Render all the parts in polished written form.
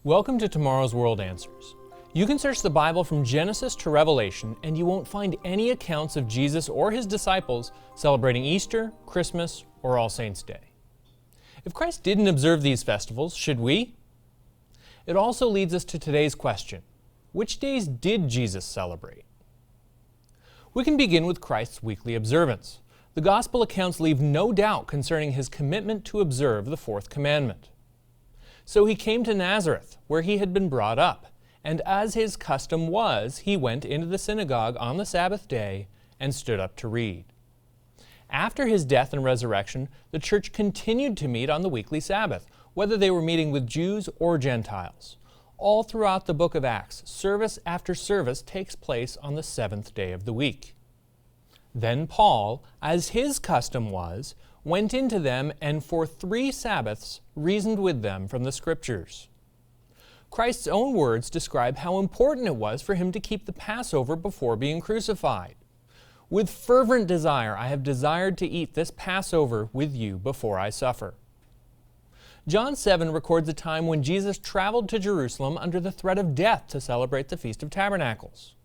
Welcome to Tomorrow's World Answers. You can search the Bible from Genesis to Revelation and you won't find any accounts of Jesus or his disciples celebrating Easter, Christmas, or All Saints' Day. If Christ didn't observe these festivals, should we? It also leads us to today's question: which days did Jesus celebrate? We can begin with Christ's weekly observance. The Gospel accounts leave no doubt concerning his commitment to observe the fourth commandment. So he came to Nazareth, where he had been brought up, and as his custom was, he went into the synagogue on the Sabbath day and stood up to read. After his death and resurrection, the church continued to meet on the weekly Sabbath, whether they were meeting with Jews or Gentiles. All throughout the book of Acts, service after service takes place on the seventh day of the week. Then Paul, as his custom was, went into them and for 3 Sabbaths reasoned with them from the Scriptures. Christ's own words describe how important it was for him to keep the Passover before being crucified. With fervent desire I have desired to eat this Passover with you before I suffer. John 7 records a time when Jesus traveled to Jerusalem under the threat of death to celebrate the Feast of Tabernacles.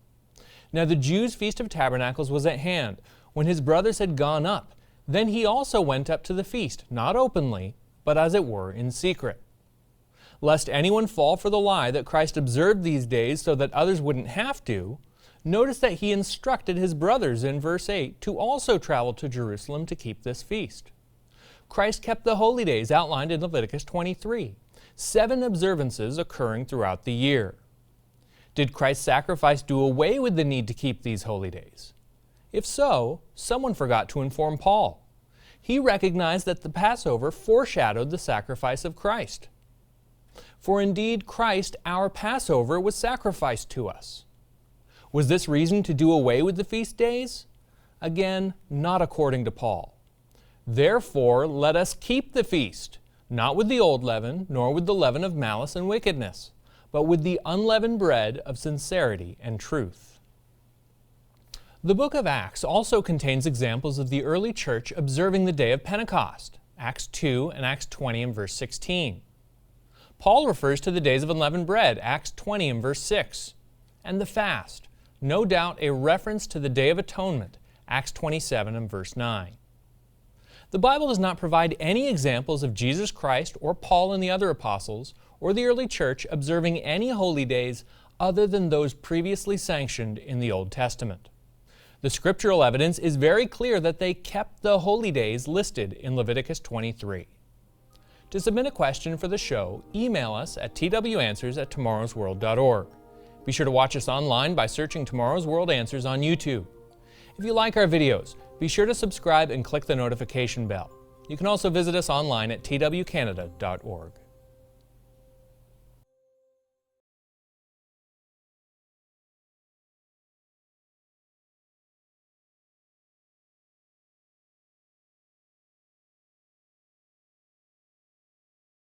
Now the Jews' Feast of Tabernacles was at hand. When his brothers had gone up, then he also went up to the feast, not openly, but as it were in secret. Lest anyone fall for the lie that Christ observed these days so that others wouldn't have to, notice that he instructed his brothers in verse 8 to also travel to Jerusalem to keep this feast. Christ kept the holy days outlined in Leviticus 23, 7 observances occurring throughout the year. Did Christ's sacrifice do away with the need to keep these holy days? If so, someone forgot to inform Paul. He recognized that the Passover foreshadowed the sacrifice of Christ. For indeed, Christ, our Passover, was sacrificed to us. Was this reason to do away with the feast days? Again, not according to Paul. Therefore, let us keep the feast, not with the old leaven, nor with the leaven of malice and wickedness, but with the unleavened bread of sincerity and truth. The book of Acts also contains examples of the early church observing the day of Pentecost, Acts 2 and Acts 20 and verse 16. Paul refers to the days of unleavened bread, Acts 20 and verse 6, and the fast, no doubt a reference to the Day of Atonement, Acts 27 and verse 9. The Bible does not provide any examples of Jesus Christ or Paul and the other apostles or the early church observing any holy days other than those previously sanctioned in the Old Testament. The scriptural evidence is very clear that they kept the holy days listed in Leviticus 23. To submit a question for the show, email us at twanswers@tomorrowsworld.org. Be sure to watch us online by searching Tomorrow's World Answers on YouTube. If you like our videos, be sure to subscribe and click the notification bell. You can also visit us online at twcanada.org.